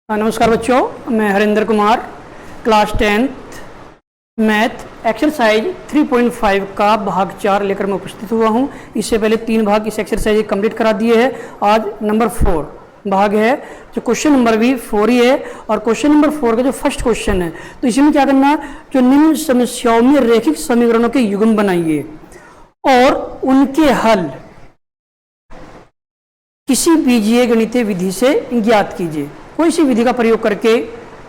नमस्कार बच्चों, मैं Harinder Kumar class 10th math exercise 3.5 का भाग 4 लेकर मैं उपस्थित हुआ हूं। इससे पहले 3 भाग इस एक्सरसाइज कंप्लीट करा दिए हैं। आज नंबर 4 भाग है, जो क्वेश्चन नंबर भी 4 ही है। और क्वेश्चन नंबर 4 का जो फर्स्ट क्वेश्चन है, तो इसमें क्या करना, जो निम्न समस्याओं में रैखिक समीकरणों के युग्म बनाइए और उनके हल किसी बीजीय गणितीय विधि से ज्ञात कीजिए। कोई सी विधि का प्रयोग करके,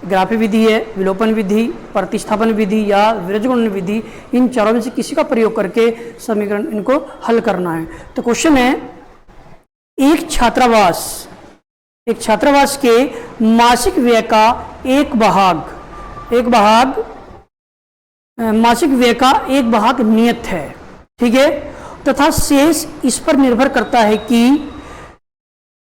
ग्राफी विधि है, विलोपन विधि, प्रतिस्थापन विधि या विरजगुणन विधि, इन चारों में से किसी का प्रयोग करके समीकरण इनको हल करना है। तो क्वेश्चन है, एक छात्रावास के मासिक व्यय का मासिक व्यय का एक भाग नियत है, ठीक है, तथा शेष इस पर निर्भर करता है कि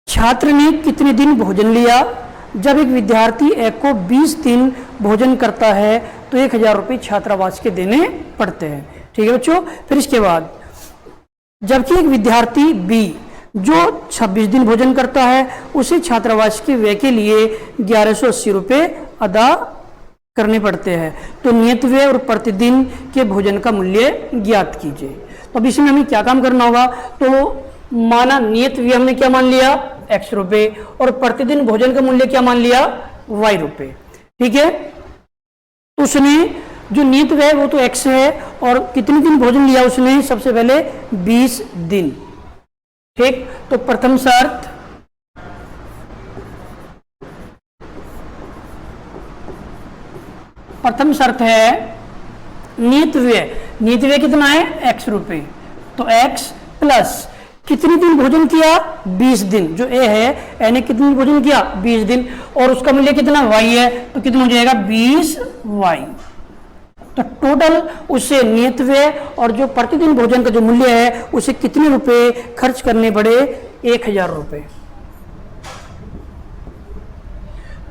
छात्र ने कितने दिन भोजन लिया। जब एक विद्यार्थी एक को 20 दिन भोजन करता है तो 1000 रुपये छात्रावास के देने पड़ते हैं, ठीक है बच्चों। फिर इसके बाद, जबकि एक विद्यार्थी बी जो 26 दिन भोजन करता है, उसे छात्रावास के व्यय के लिए 1180 रुपये अदा करने पड़ते हैं। तो नियत व्यय और प्रतिदिन के भोजन का मूल्य ज्ञात कीजिए। तो अब इसमें हमें क्या काम करना होगा, तो माना नियत व्यय हमने क्या मान लिया, x रुपये, और प्रतिदिन भोजन का मूल्य क्या मान लिया, y रुपये, ठीक है। तो उसने जो नियत व्यय वो तो x है, और कितने दिन भोजन लिया उसने, सबसे पहले 20 दिन, ठीक। तो प्रथम शर्त है नियत व्यय कितना है, x रुपये। तो x प्लस कितने दिन भोजन किया, 20 दिन, जो ए है, ए ने कितने दिन भोजन किया, 20 दिन, और उसका मूल्य कितना y है, तो कितना हो जाएगा 20y। तो टोटल उससे नियत व्यय और जो प्रतिदिन भोजन का जो मूल्य है, उसे कितने रुपए खर्च करने पड़े, 1000 रुपये।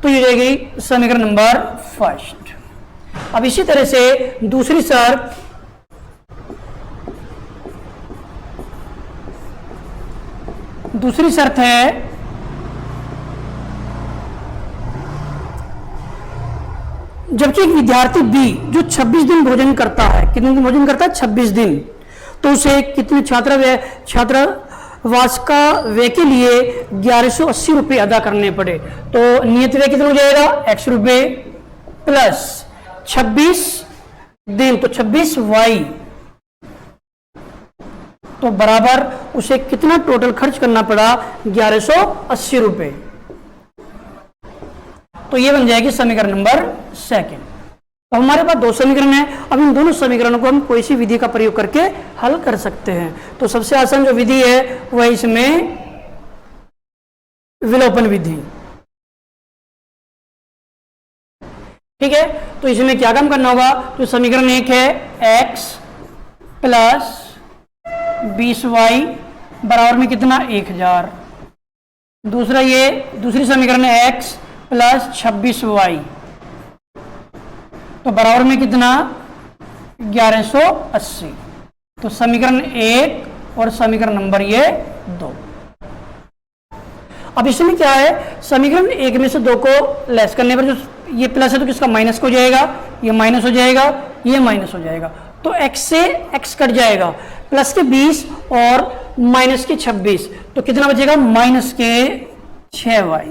तो ये रहेगी समीकरण नंबर फर्स्ट। अब इसी तरह से दूसरी शर्त है, जबकि एक विद्यार्थी बी जो 26 दिन भोजन करता है, कितने दिन भोजन करता है, 26 दिन, तो उसे कितने छात्रावास का व्यय के लिए 1180 रुपये अदा करने पड़े। तो नियत व्यय कितना हो जाएगा, x रुपये प्लस 26 दिन, तो 26y, तो बराबर उसे कितना टोटल खर्च करना पड़ा, 1180 रुपये। तो ये बन जाएगी समीकरण नंबर सेकंड। तो हमारे पास 2 समीकरण है। अब इन दोनों समीकरणों को हम कोई सी विधि का प्रयोग करके हल कर सकते हैं। तो सबसे आसान जो विधि है वह इसमें विलोपन विधि, ठीक है। तो इसमें क्या काम करना होगा, तो समीकरण 1 है x प्लस 20y बराबर में कितना, 1000। दूसरी समीकरण है x प्लस 26y, तो बराबर में कितना, 1180। तो समीकरण 1 और समीकरण नंबर ये 2। अब इसमें क्या है, समीकरण 1 में से 2 को लेस करने पर जो ये प्लस है तो किसका माइनस हो जाएगा, ये माइनस हो जाएगा, ये माइनस हो जाएगा। तो x से x कट जाएगा, प्लस के 20 और माइनस के 26, तो कितना बचेगा, माइनस के 6y।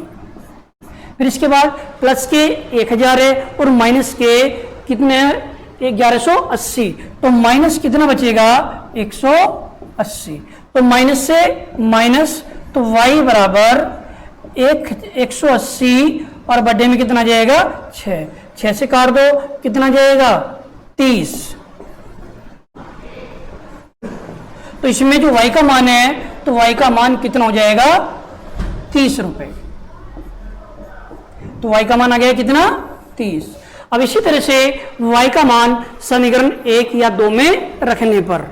फिर इसके बाद प्लस के 1000 है और माइनस के कितने, 1180, तो माइनस कितना बचेगा, 180। तो माइनस से माइनस, तो y बराबर 180 और बड़े में कितना जाएगा, 6 से काट दो, कितना जाएगा, 30। तो इसमें जो y का मान है, तो y का मान कितना हो जाएगा, 30 रुपये। तो y का मान आ गया कितना, 30। अब इसी तरह से y का मान समीकरण 1 या 2 में रखने पर,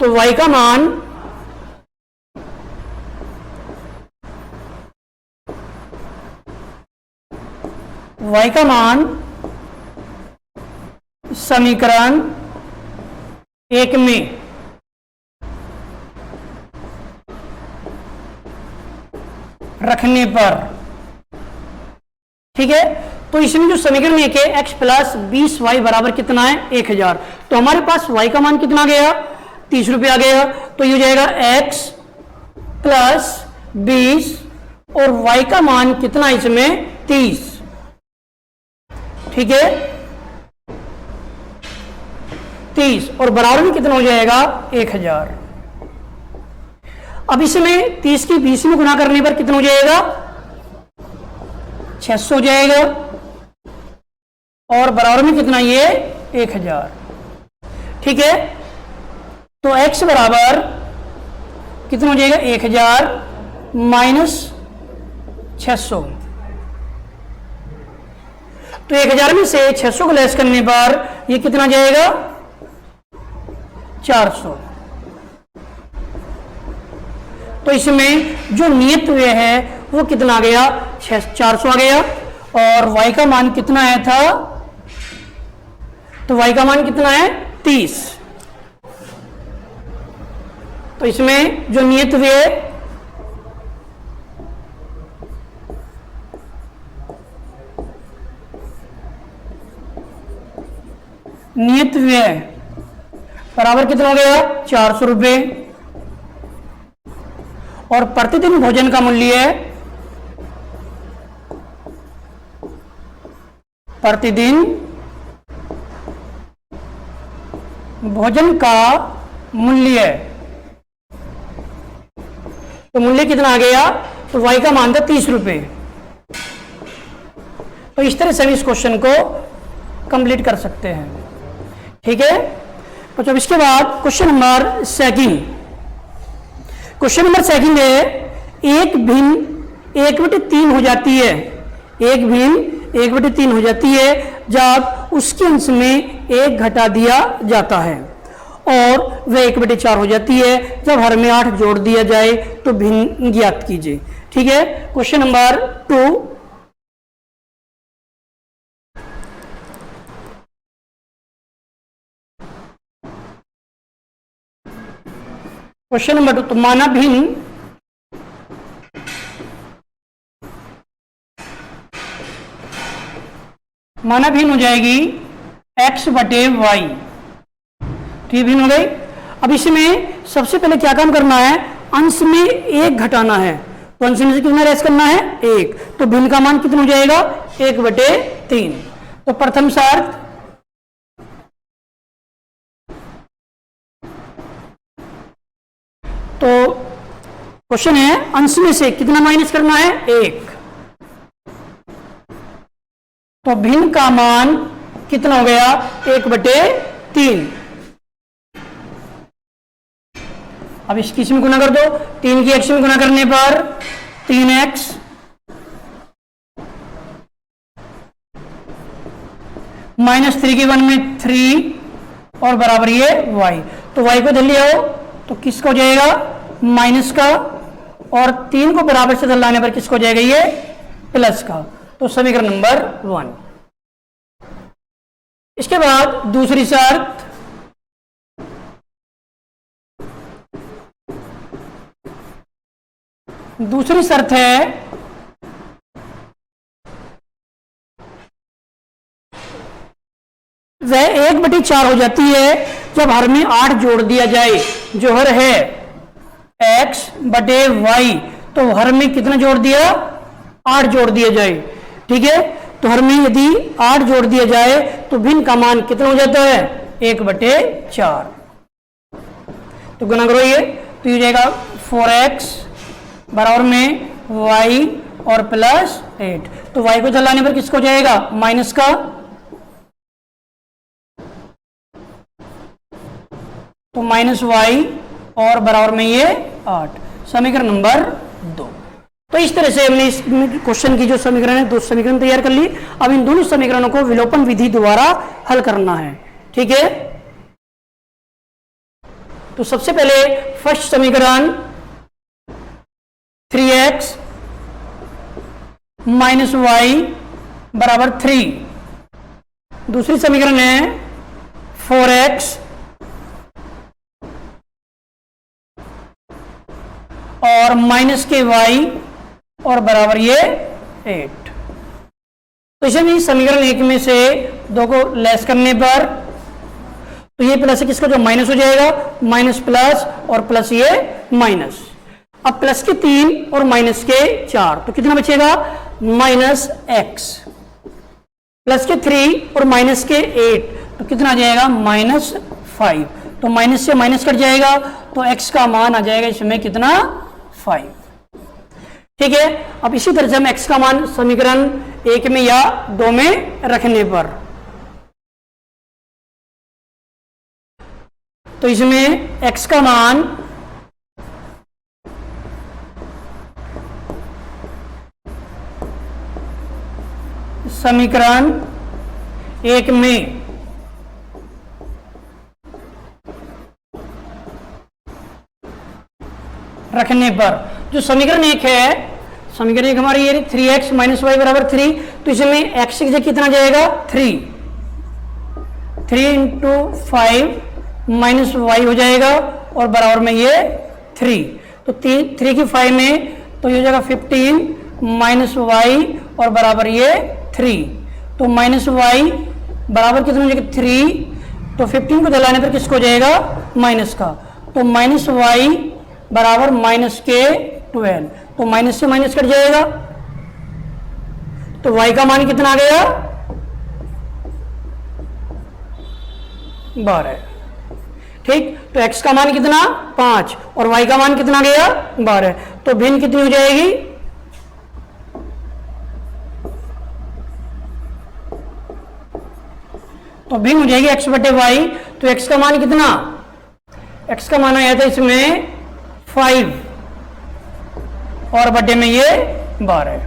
तो y का मान समीकरण 1 में रखने पर, ठीक है। तो इसमें जो समीकरण एक है x प्लस 20y बराबर कितना है 1000, तो हमारे पास y का मान कितना गया 30 रुपये आ गया, तो ये हो जाएगा x प्लस 20 और y का मान कितना इसमें 30, ठीक है 30 और बराबर में कितना हो जाएगा 1000। अब इसमें 30 की 20 में गुना करने पर कितना हो जाएगा 600 हो जाएगा और बराबर में कितना ये 1000, ठीक है। तो x बराबर कितना हो जाएगा 1000 माइनस 600, तो 1000 में से 600 को लेस करने पर ये कितना जाएगा 400। तो इसमें जो नियत व्यय है वो कितना आ गया 400 आ गया और y का मान कितना आया था, तो y का मान कितना है 30। तो इसमें जो नियत व्यय बराबर कितना हो गया 400 रुपये और प्रतिदिन भोजन का मूल्य है प्रतिदिन भोजन का मूल्य, तो मूल्य कितना आ गया, तो y का मान था 30 रुपये। तो इस तरह से हम इस क्वेश्चन को कंप्लीट कर सकते हैं, ठीक है। तो जब इसके बाद question number second, question number second है एक भिन्न 1/3 हो जाती है, एक भिन्न 1/3 हो जाती है जब उसके अंश में 1 घटा दिया जाता है और वह 1/4 हो जाती है जब हर में 8 जोड़ दिया जाए, तो भिन्न ज्ञात कीजिए, ठीक है। क्वेश्चन नंबर 2, क्वेश्चन नंबर 2, तो माना भिन्न हो जाएगी x/y, तो ये भिन्न हो गई। अब इसमें सबसे पहले क्या काम करना है, अंश में 1 घटाना है, तो अंश में से कितना लेस करना है 1, तो भिन्न का मान कितना हो जाएगा 1/3। तो प्रथम शर्त तो क्वेश्चन है अंश में से कितना माइनस करना है 1, तो भिन्न का मान कितना हो गया 1/3। अब इस किस में गुना कर दो, 3 की x में गुना करने पर 3x -3 की 1 में 3 और बराबर ये y, तो y को इधर ले आओ तो किसका हो जाएगा माइनस का और 3 को बराबर से लाने पर किसको हो जाएगा ये प्लस का, तो समीकरण नंबर 1। इसके बाद दूसरी शर्त, दूसरी शर्त है वह 1/4 हो जाती है जब हर में 8 जोड़ दिया जाए, जो हर है x/y, तो हर में कितना जोड़ दिया 8 जोड़ दिया जाए, ठीक है। तो हर में यदि 8 जोड़ दिया जाए तो भिन्न का मान कितना हो जाता है 1/4, तो गुना करो ये, तो ये जाएगा 4x बराबर में y और प्लस 8, तो y को चलाने पर किसको जाएगा माइनस का, तो -y और बराबर में ये 8, समीकरण नंबर 2। तो इस तरह से हमने इस क्वेश्चन की जो समीकरण है 2 समीकरण तैयार कर ली। अब इन दोनों समीकरणों को विलोपन विधि द्वारा हल करना है, ठीक है। तो सबसे पहले फर्स्ट समीकरण 3x -y बराबर 3, दूसरी समीकरण है 4x और -y और बराबर ये 8। तो इसे भी समीकरण 1 में से 2 को लेस करने पर तो ये प्लस किसका जो माइनस हो जाएगा, माइनस प्लस और प्लस ये माइनस। अब प्लस के 3 और माइनस के 4 तो कितना बचेगा, माइनस एक्स। प्लस के 3 और माइनस के 8 तो कितना आ जाएगा, माइनस 5। तो माइनस से माइनस कट जाएगा तो x का मान आ जाएगा इसमें कितना, 5। ठीक है। अब इसी तरह से हम x का मान समीकरण 1 में या 2 में रखने पर तो इसमें x का मान समीकरण 1 में रखने पर जो समीकरण 1 है, समीकरण 1 हमारी ये 3x माइनस वाई बराबर 3, तो इसमें x की जगह कितना जाएगा, 3 इंटू 5 माइनस वाई हो जाएगा और बराबर में ये 3। तो 3 की 5 में तो ये हो जाएगा 15 माइनस वाई और बराबर ये 3। तो माइनस वाई बराबर कितना हो जाएगा, 3। तो 15 को दलाने पर किसको हो जाएगा, माइनस का। तो माइनस वाई बराबर माइनस के 12। तो माइनस से माइनस कट जाएगा तो y का मान कितना आ गया, 12। ठीक। तो x का मान कितना, 5 और y का मान कितना गया, 12। तो भिन्न कितनी हो जाएगी, तो भिन्न हो जाएगी x बटे वाई। तो x का मान कितना, x का मान आया था इसमें 5 और बटे में ये 12।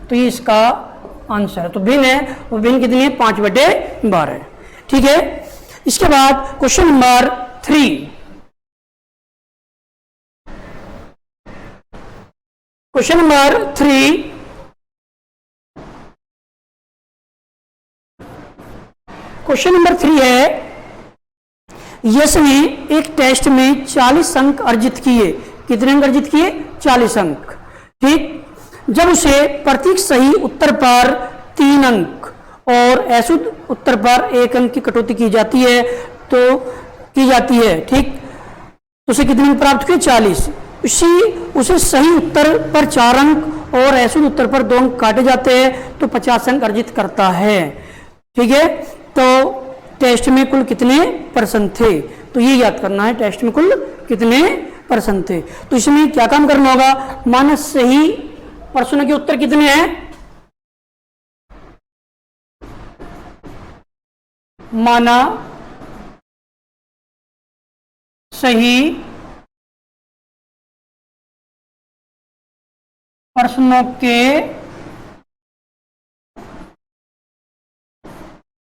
तो ये इसका आंसर है। तो भिन्न है, वो भिन्न कितनी है, 5 बटे 12। ठीक है। इसके बाद question number 3। Question number 3 question number 3 है, यश ने एक टेस्ट में 40 अंक अर्जित किए। कितने अंक अर्जित किए, 40 अंक। ठीक। जब उसे प्रत्येक सही उत्तर पर 3 अंक और अशुद्ध उत्तर पर 1 अंक की कटौती की जाती है ठीक। तो उसे कितने अंक प्राप्त हुए, 40। उसे सही उत्तर पर 4 अंक और अशुद्ध उत्तर पर 2 अंक काटे जाते हैं तो 50 अंक अर्जित करता है। ठीक है। तो टेस्ट में कुल कितने प्रश्न थे, तो ये याद करना है, टेस्ट में कुल कितने प्रश्न थे। तो इसमें क्या काम करना होगा, माना सही प्रश्नों के उत्तर कितने हैं, माना सही प्रश्नों के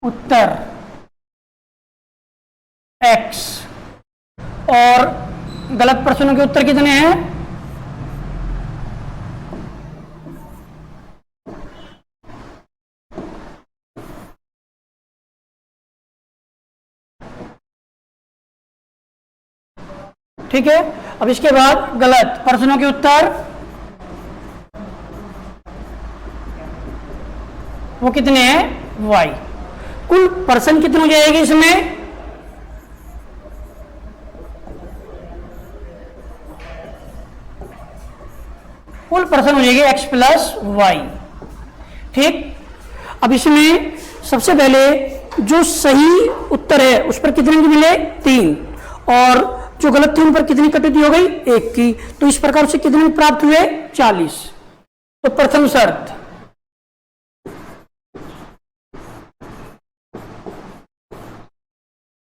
उत्तर x और गलत प्रश्नों के उत्तर कितने हैं, ठीक है। अब इसके बाद गलत प्रश्नों के उत्तर वो कितने हैं, y। कुल प्रश्न कितने हो जाएगी इसमें, कुल प्रश्न हो जाएगी x प्लस वाई। ठीक। अब इसमें सबसे पहले जो सही उत्तर है उस पर कितने अंक मिले, 3, और जो गलत थे उन पर कितनी कटौती हो गई, 1 की। तो इस प्रकार से कितने अंक प्राप्त हुए, 40। तो प्रथम शर्त,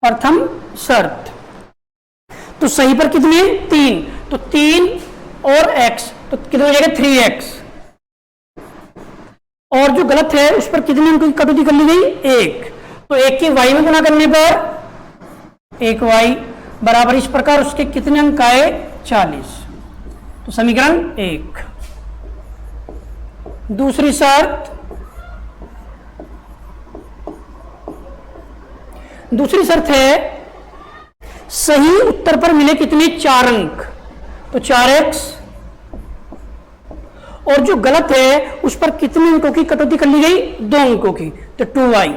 प्रथम शर्त, तो सही पर कितने, 3, तो 3 और x तो कितना हो जाएगा, 3x। और जो गलत है उस पर कितने अंक की कटौती कर ली गई, 1। तो 1 की y में गुणा करने पर 1y बराबर इस प्रकार उसके कितने अंक आए, 40। तो समीकरण 1। दूसरी शर्त, दूसरी शर्त है सही उत्तर पर मिले कितने, 4 अंक। तो 4x और जो गलत है उस पर कितने अंकों की कटौती कर ली गई? 2 अंकों की, तो 2y।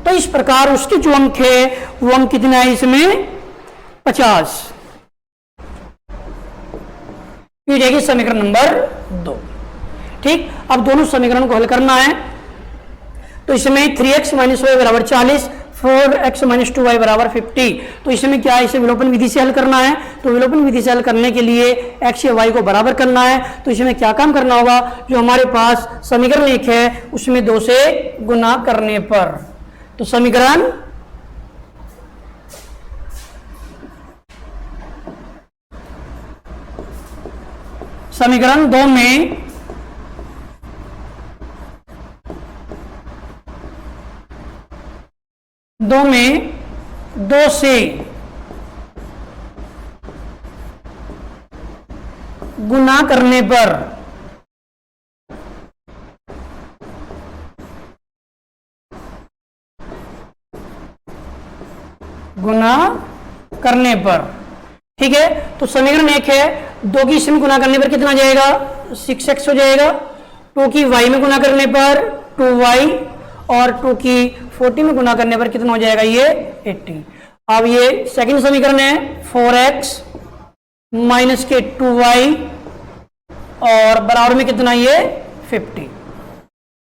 तो इस प्रकार उसके जो अंक है वो अंक कितने आए इसमें? 50। ये जाएगी समीकरण नंबर 2। ठीक, अब दोनों समीकरण को हल करना है। तो इसमें 3x माइनस वाई बराबर 40, 4x माइनस 2y बराबर 50। तो इसमें क्या है, इसे विलोपन विधि से हल करना है। तो विलोपन विधि से हल करने के लिए x या y को बराबर करना है। तो इसमें क्या काम करना होगा, जो हमारे पास समीकरण 1 है उसमें 2 से गुना करने पर, तो समीकरण समीकरण 2 में दो से गुना करने पर ठीक है। तो समीकरण 1 है, 2 की इसमें गुना करने पर कितना जाएगा? 6x हो जाएगा। 2 की y में गुना करने पर 2y, और 2 की 40 में गुना करने पर कितना हो जाएगा? ये 80। अब ये सेकंड समीकरण है, 4x माइनस के 2y और बराबर में कितना? ये 50।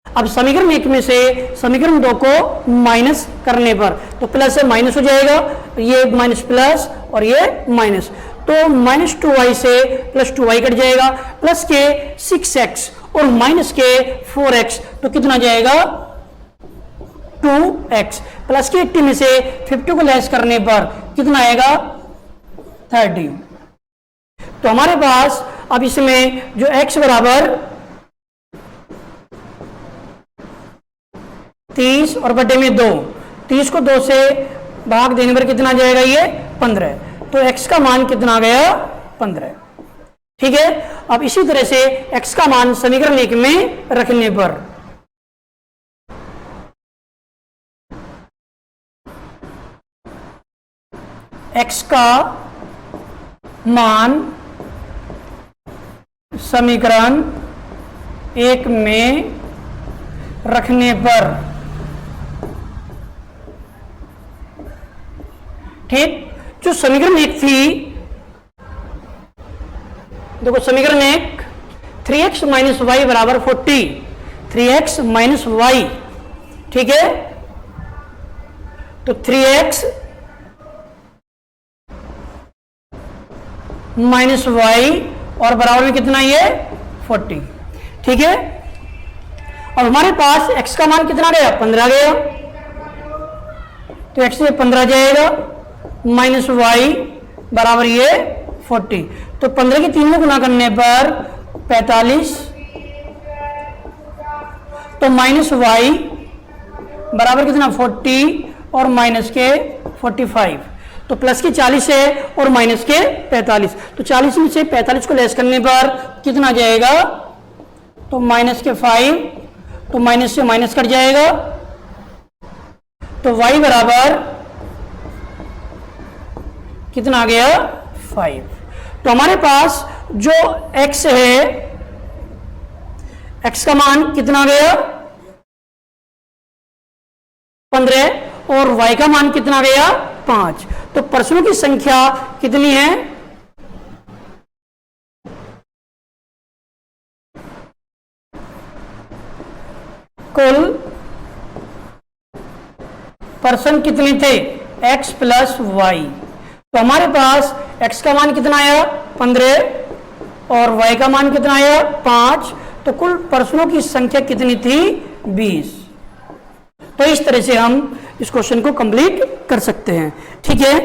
अब समीकरण 1 में से समीकरण 2 को माइनस करने पर, तो प्लस से माइनस हो जाएगा, ये माइनस प्लस और ये माइनस, तो माइनस 2y से प्लस 2y कट जाएगा, प्लस के 6x और माइनस के 4x, तो कितना जाएगा? 2x, प्लस के 80 में से 50 को लेस करने पर कितना आएगा? 30। तो हमारे पास अब इसमें जो x बराबर 30 और बटे में 2, 30 को 2 से भाग देने पर कितना जाएगा? ये 15। तो x का मान कितना आ गया? 15। ठीक है। अब इसी तरह से x का मान समीकरण 1 में रखने पर x का मान समीकरण 1 में रखने पर, ठीक, जो समीकरण 1 थी, देखो समीकरण 1 3x माइनस वाई बराबर 40, 3x माइनस वाई, ठीक है। तो 3x माइनस वाई और बराबर में कितना? ये 40, ठीक है। अब हमारे पास x का मान कितना गया? 15 गया, तो x से 15 जाएगा, माइनस वाई बराबर ये 40, तो 15 के 3 में गुना करने पर 45, तो माइनस वाई बराबर कितना? 40 और माइनस के 45, तो प्लस के 40 है और माइनस के 45, तो 40 में से 45 को लेस करने पर कितना जाएगा? तो माइनस के 5, तो माइनस से माइनस कट जाएगा, तो y बराबर कितना आ गया? 5। तो हमारे पास जो x है, x का मान कितना आ गया? 15 और y का मान कितना आ गया? 5। तो प्रश्नों की संख्या कितनी है? कुल प्रश्न कितने थे? x plus y. तो हमारे पास x का मान कितना आया? 15 और y का मान कितना आया? 5। तो कुल प्रश्नों की संख्या कितनी थी? 20। तो इस तरह से हम इस क्वेश्चन को कंप्लीट कर सकते हैं, ठीक है।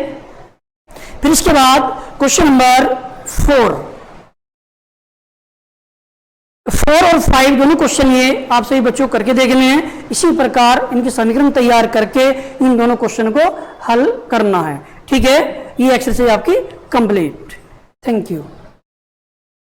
फिर इसके बाद क्वेश्चन नंबर 4 और 5 दोनों क्वेश्चन ये आप सभी बच्चों को करके देखने हैं। इसी प्रकार इनके समीकरण तैयार करके इन दोनों क्वेश्चन को हल करना है, ठीक है। ये एक्सरसाइज आपकी कंप्लीट। Thank you.